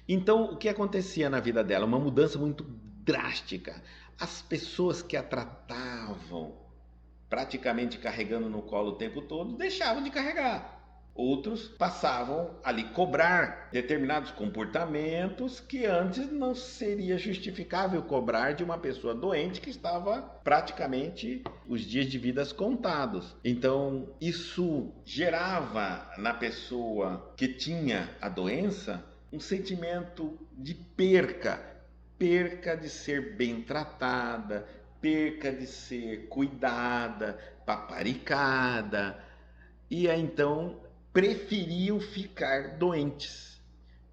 Então, o que acontecia na vida dela? Uma mudança muito drástica. As pessoas que a tratavam praticamente carregando no colo o tempo todo, deixavam de carregar. Outros passavam ali cobrar determinados comportamentos que antes não seria justificável cobrar de uma pessoa doente que estava praticamente os dias de vida contados. Então, isso gerava na pessoa que tinha a doença um sentimento de perca de ser bem tratada, perca de ser cuidada, paparicada, e aí então preferiam ficar doentes,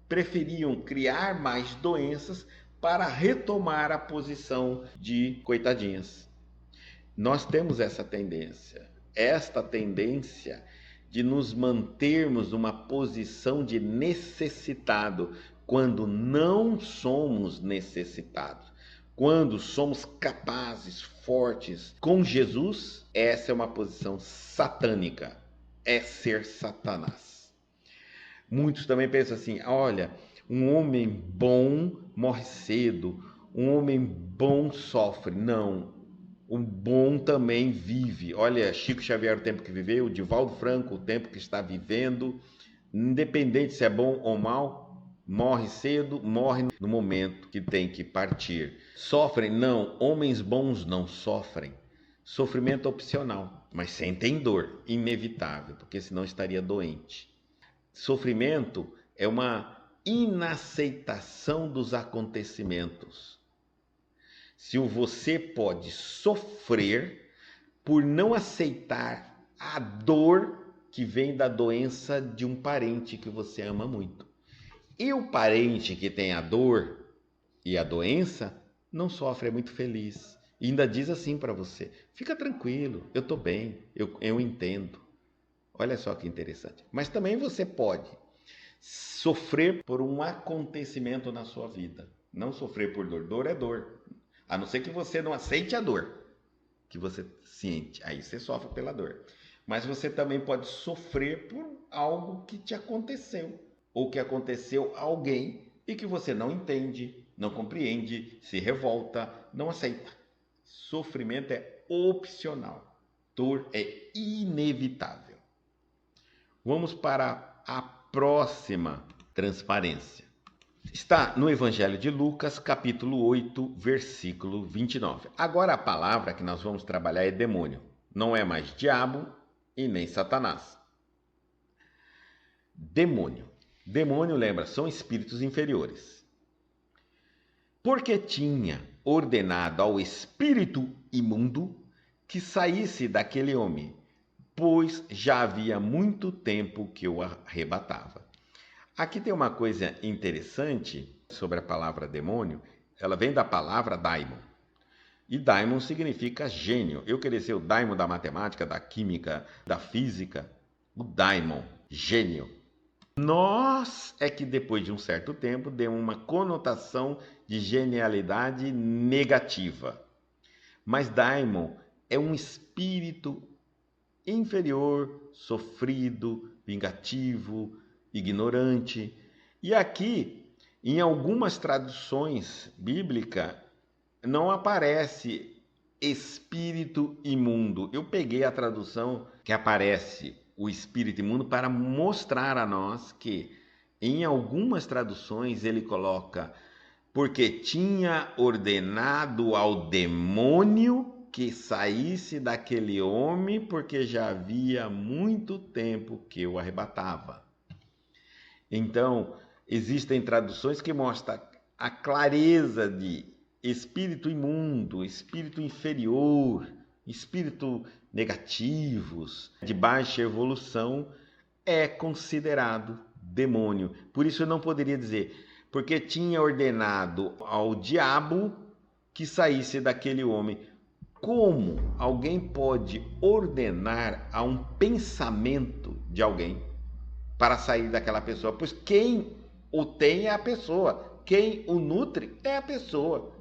preferiam criar mais doenças para retomar a posição de coitadinhas. Nós temos esta tendência de nos mantermos numa posição de necessitado, quando não somos necessitados. Quando somos capazes, fortes com Jesus, essa é uma posição satânica, é ser Satanás. Muitos também pensam assim: olha, um homem bom morre cedo, um homem bom sofre. Não, o bom também vive. Olha, Chico Xavier, o tempo que viveu, Divaldo Franco, o tempo que está vivendo, independente se é bom ou mal, morre cedo, morre no momento que tem que partir. Sofrem? Não, homens bons não sofrem. Sofrimento opcional, mas sentem dor, inevitável, porque senão estaria doente. Sofrimento é uma inaceitação dos acontecimentos. Se você pode sofrer por não aceitar a dor que vem da doença de um parente que você ama muito. E o parente que tem a dor e a doença não sofre, é muito feliz. E ainda diz assim para você: fica tranquilo, eu estou bem, eu entendo. Olha só que interessante. Mas também você pode sofrer por um acontecimento na sua vida. Não sofrer por dor. Dor é dor. A não ser que você não aceite a dor que você sente. Aí você sofre pela dor. Mas você também pode sofrer por algo que te aconteceu. Ou que aconteceu a alguém e que você não entende, não compreende, se revolta, não aceita. Sofrimento é opcional. Dor é inevitável. Vamos para a próxima transparência. Está no Evangelho de Lucas, capítulo 8, versículo 29. Agora a palavra que nós vamos trabalhar é demônio. Não é mais diabo e nem Satanás. Demônio. Demônio, lembra, são espíritos inferiores. Porque tinha ordenado ao espírito imundo que saísse daquele homem, pois já havia muito tempo que o arrebatava. Aqui tem uma coisa interessante sobre a palavra demônio. Ela vem da palavra daimon. E daimon significa gênio. Eu queria ser o daimon da matemática, da química, da física. O daimon, gênio. Nós é que depois de um certo tempo deu uma conotação de genialidade negativa. Mas daimon é um espírito inferior, sofrido, vingativo, ignorante. E aqui, em algumas traduções bíblicas, não aparece espírito imundo. Eu peguei a tradução que aparece o espírito imundo para mostrar a nós que em algumas traduções ele coloca: porque tinha ordenado ao demônio que saísse daquele homem, porque já havia muito tempo que o arrebatava. Então, existem traduções que mostram a clareza de espírito imundo, espírito inferior, espírito negativos, de baixa evolução, é considerado demônio. Por isso eu não poderia dizer, porque tinha ordenado ao diabo que saísse daquele homem. Como alguém pode ordenar a um pensamento de alguém para sair daquela pessoa? Pois quem o tem é a pessoa, quem o nutre é a pessoa.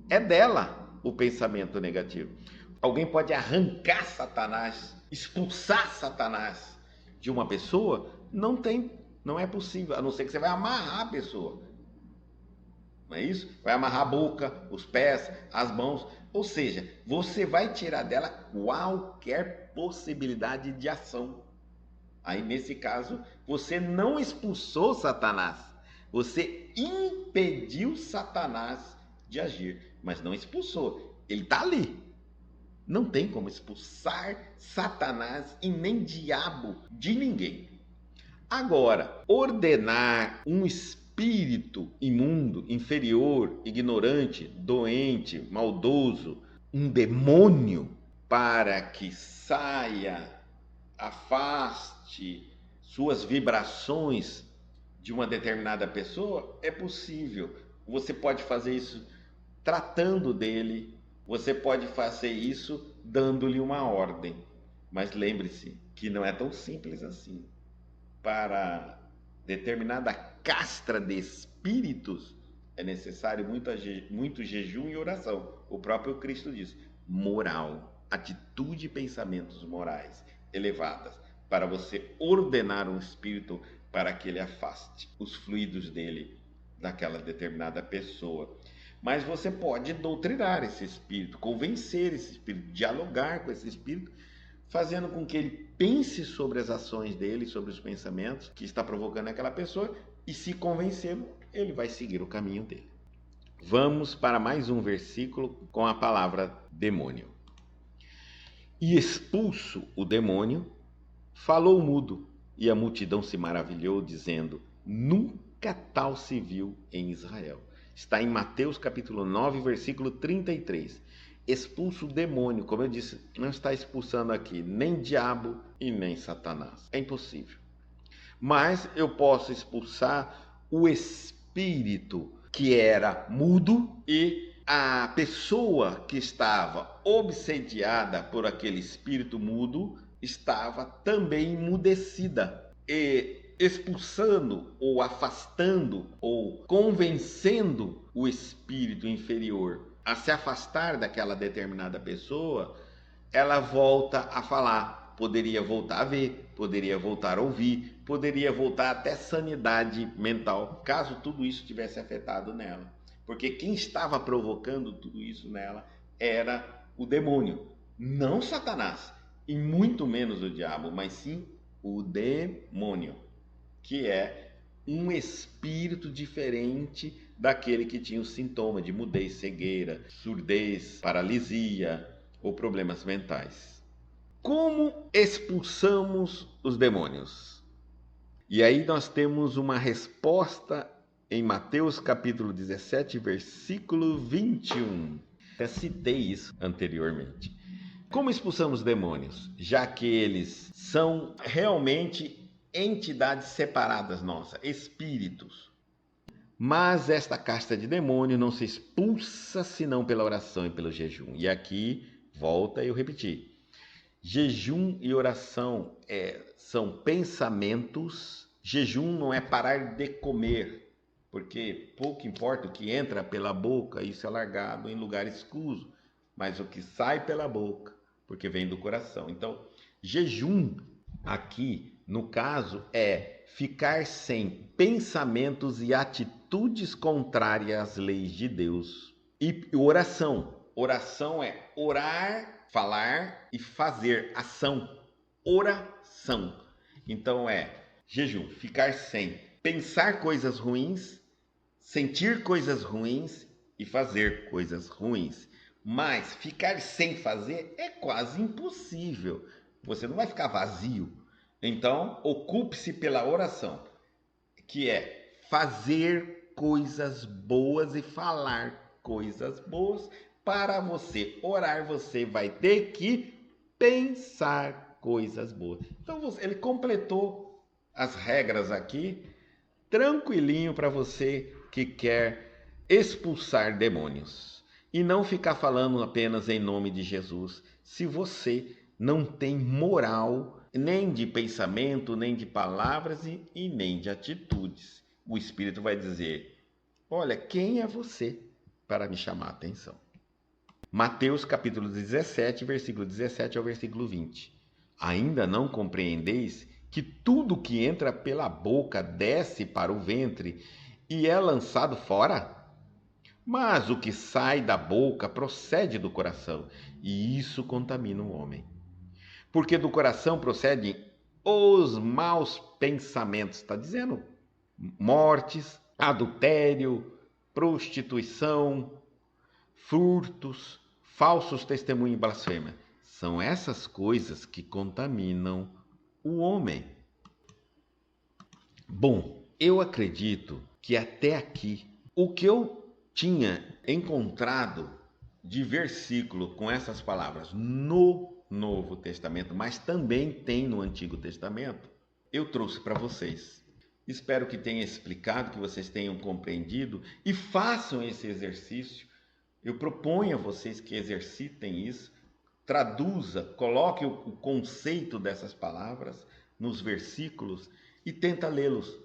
É dela o pensamento negativo. Alguém pode arrancar Satanás, expulsar Satanás de uma pessoa? Não tem, não é possível, a não ser que você vai amarrar a pessoa. não é isso? Vai amarrar a boca, os pés, as mãos, ou seja, você vai tirar dela qualquer possibilidade de ação. Aí, nesse caso, você não expulsou Satanás, você impediu Satanás de agir, mas não expulsou. Ele está ali. Não tem como expulsar Satanás e nem diabo de ninguém. Agora, ordenar um espírito imundo, inferior, ignorante, doente, maldoso, um demônio, para que saia, afaste suas vibrações de uma determinada pessoa, é possível. Você pode fazer isso tratando dele, você pode fazer isso dando-lhe uma ordem. Mas lembre-se que não é tão simples assim. Para determinada castra de espíritos é necessário muito jejum e oração. O próprio Cristo diz: moral, atitude e pensamentos morais elevadas, para você ordenar um espírito para que ele afaste os fluidos dele daquela determinada pessoa. Mas você pode doutrinar esse espírito, convencer esse espírito, dialogar com esse espírito, fazendo com que ele pense sobre as ações dele, sobre os pensamentos que está provocando aquela pessoa, e se convencê-lo, ele vai seguir o caminho dele. Vamos para mais um versículo com a palavra demônio. E expulso o demônio, falou o mudo, e a multidão se maravilhou, dizendo: nunca tal se viu em Israel. Está em Mateus capítulo 9, versículo 33. Expulso o demônio, como eu disse, não está expulsando aqui nem diabo e nem Satanás. É impossível. Mas eu posso expulsar o espírito que era mudo, e a pessoa que estava obsediada por aquele espírito mudo estava também emudecida. E expulsando ou afastando ou convencendo o espírito inferior a se afastar daquela determinada pessoa, ela volta a falar, poderia voltar a ver, poderia voltar a ouvir, poderia voltar até sanidade mental, caso tudo isso tivesse afetado nela. Porque quem estava provocando tudo isso nela era o demônio, não Satanás, e muito menos o diabo, mas sim o demônio, que é um espírito diferente daquele que tinha o sintoma de mudez, cegueira, surdez, paralisia ou problemas mentais. Como expulsamos os demônios? E aí nós temos uma resposta em Mateus capítulo 17, versículo 21. Até citei isso anteriormente. Como expulsamos demônios? Já que eles são realmente entidades separadas nossas, espíritos. Mas esta casta de demônio não se expulsa senão pela oração e pelo jejum. E aqui, volta eu repetir. Jejum e oração são pensamentos. Jejum não é parar de comer, porque pouco importa o que entra pela boca, isso é largado em lugar escuso, mas o que sai pela boca, porque vem do coração. Então, jejum aqui, no caso, é ficar sem pensamentos e atitudes contrárias às leis de Deus. E oração. Oração é orar, falar e fazer ação. Oração. Então jejum, ficar sem pensar coisas ruins, sentir coisas ruins e fazer coisas ruins. Mas ficar sem fazer é quase impossível. Você não vai ficar vazio. Então, ocupe-se pela oração, que é fazer coisas boas e falar coisas boas. Para você orar, você vai ter que pensar coisas boas. Então, ele completou as regras aqui, tranquilinho para você que quer expulsar demônios. E não ficar falando apenas em nome de Jesus, se você não tem moral nem de pensamento, nem de palavras e nem de atitudes. O Espírito vai dizer: olha, quem é você para me chamar a atenção? Mateus capítulo 17, versículo 17 ao versículo 20. Ainda não compreendeis que tudo que entra pela boca desce para o ventre e é lançado fora? Mas o que sai da boca procede do coração, e isso contamina o homem. Porque do coração procedem os maus pensamentos, está dizendo? Mortes, adultério, prostituição, furtos, falsos testemunhos e blasfêmia. São essas coisas que contaminam o homem. Bom, eu acredito que até aqui o que eu tinha encontrado de versículo com essas palavras no Novo Testamento, mas também tem no Antigo Testamento, eu trouxe para vocês. Espero que tenha explicado, que vocês tenham compreendido e façam esse exercício. Eu proponho a vocês que exercitem isso, traduza, coloque o conceito dessas palavras nos versículos e tenta lê-los.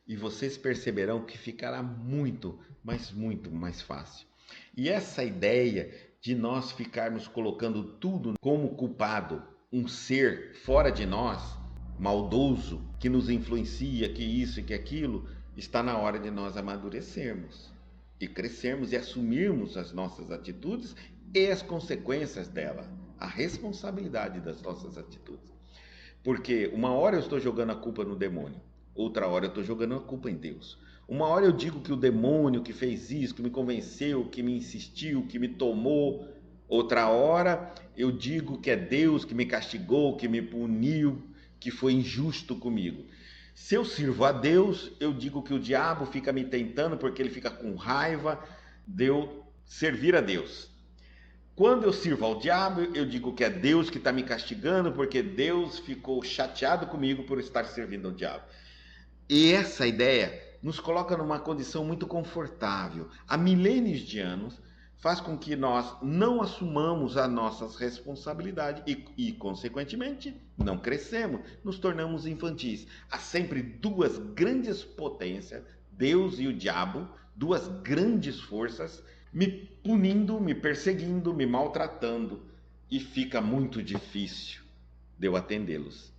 E vocês perceberão que ficará muito, mas muito mais fácil. E essa ideia de nós ficarmos colocando tudo como culpado, um ser fora de nós, maldoso, que nos influencia, que isso e que aquilo, está na hora de nós amadurecermos e crescermos e assumirmos as nossas atitudes e as consequências dela, a responsabilidade das nossas atitudes. Porque uma hora eu estou jogando a culpa no demônio, outra hora eu estou jogando a culpa em Deus. Uma hora eu digo que o demônio que fez isso, que me convenceu, que me insistiu, que me tomou. Outra hora eu digo que é Deus que me castigou, que me puniu, que foi injusto comigo. Se eu sirvo a Deus, eu digo que o diabo fica me tentando porque ele fica com raiva de eu servir a Deus. Quando eu sirvo ao diabo, eu digo que é Deus que está me castigando porque Deus ficou chateado comigo por estar servindo ao diabo. E essa ideia nos coloca numa condição muito confortável. Há milênios de anos, faz com que nós não assumamos as nossas responsabilidades e, consequentemente, não crescemos, nos tornamos infantis. Há sempre duas grandes potências, Deus e o diabo, duas grandes forças, me punindo, me perseguindo, me maltratando, e fica muito difícil de eu atendê-los.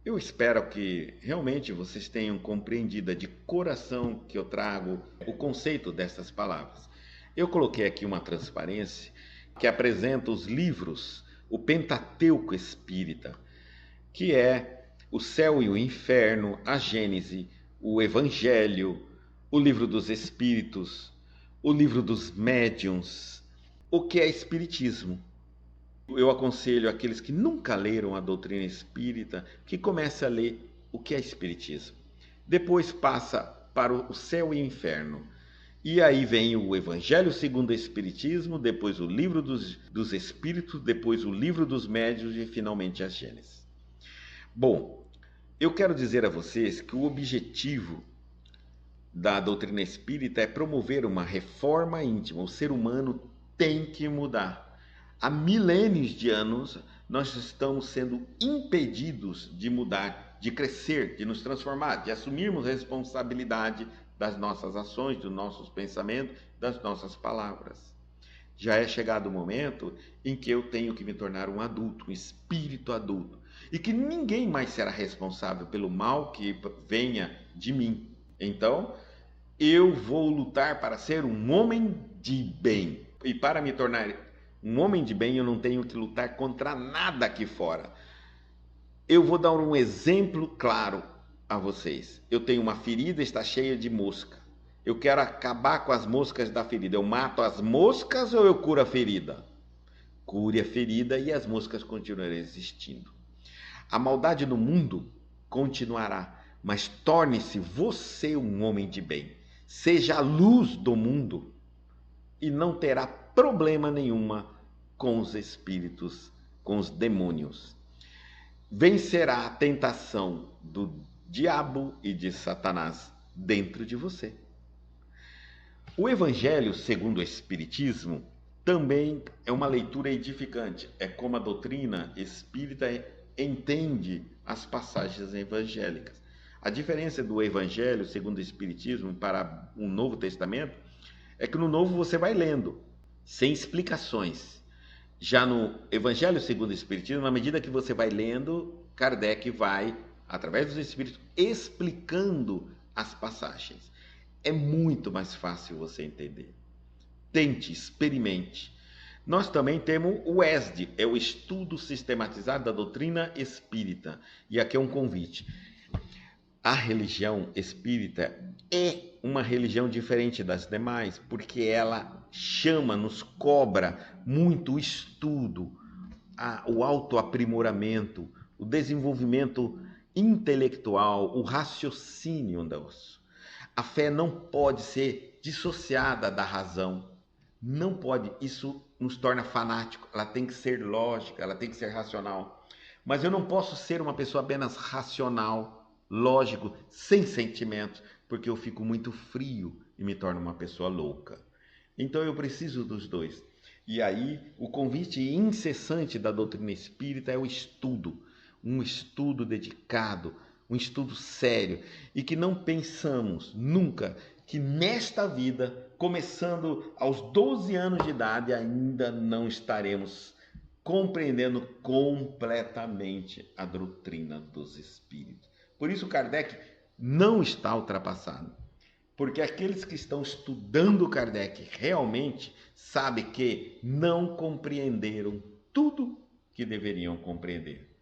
Eu espero que realmente vocês tenham compreendido de coração que eu trago o conceito dessas palavras. Eu coloquei aqui uma transparência que apresenta os livros, o Pentateuco Espírita, que é o Céu e o Inferno, a Gênese, o Evangelho, o Livro dos Espíritos, o Livro dos Médiuns, o que é Espiritismo. Eu aconselho aqueles que nunca leram a doutrina espírita que comece a ler o que é Espiritismo. Depois passa para o Céu e o Inferno. E aí vem o Evangelho segundo o Espiritismo, depois o Livro dos Espíritos, depois o Livro dos Médiuns e finalmente a Gênese. Bom, eu quero dizer a vocês que o objetivo da doutrina espírita é promover uma reforma íntima. O ser humano tem que mudar. Há milênios de anos nós estamos sendo impedidos de mudar, de crescer, de nos transformar, de assumirmos responsabilidade das nossas ações, dos nossos pensamentos, das nossas palavras. Já é chegado o momento em que eu tenho que me tornar um adulto, um espírito adulto, e que ninguém mais será responsável pelo mal que venha de mim. Então, eu vou lutar para ser um homem de bem. E para me tornar um homem de bem, eu não tenho que lutar contra nada aqui fora. Eu vou dar um exemplo claro a vocês. Eu tenho uma ferida, está cheia de mosca. Eu quero acabar com as moscas da ferida. Eu mato as moscas ou eu curo a ferida? Cure a ferida e as moscas continuarão existindo. A maldade no mundo continuará, mas torne-se você um homem de bem. Seja a luz do mundo e não terá problema nenhuma com os espíritos, com os demônios. Vencerá a tentação do diabo e de Satanás dentro de você. O Evangelho segundo o Espiritismo também é uma leitura edificante. É como a doutrina espírita entende as passagens evangélicas. A diferença do Evangelho segundo o Espiritismo para o Novo Testamento é que no Novo você vai lendo, sem explicações. Já no Evangelho segundo o Espiritismo, na medida que você vai lendo, Kardec vai, através dos Espíritos, explicando as passagens. É muito mais fácil você entender. tente, experimente. Nós também temos o ESD, é o Estudo Sistematizado da Doutrina Espírita. E aqui é um convite. A religião espírita é uma religião diferente das demais, porque ela chama, nos cobra muito o estudo, o autoaprimoramento, o desenvolvimento intelectual, o raciocínio. A fé não pode ser dissociada da razão. Não pode, isso nos torna fanático. Ela tem que ser lógica, ela tem que ser racional. Mas eu não posso ser uma pessoa apenas racional, lógico, sem sentimentos, porque eu fico muito frio e me torno uma pessoa louca. Então eu preciso dos dois. E aí, o convite incessante da doutrina espírita é o estudo, um estudo dedicado, um estudo sério, e que não pensamos nunca que nesta vida, começando aos 12 anos de idade, ainda não estaremos compreendendo completamente a doutrina dos espíritos. Por isso Kardec não está ultrapassado. Porque aqueles que estão estudando Kardec realmente sabem que não compreenderam tudo que deveriam compreender.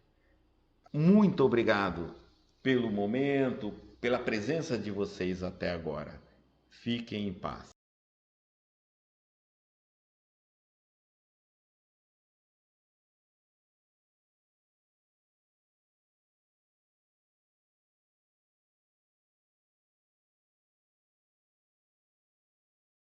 Muito obrigado pelo momento, pela presença de vocês até agora. Fiquem em paz.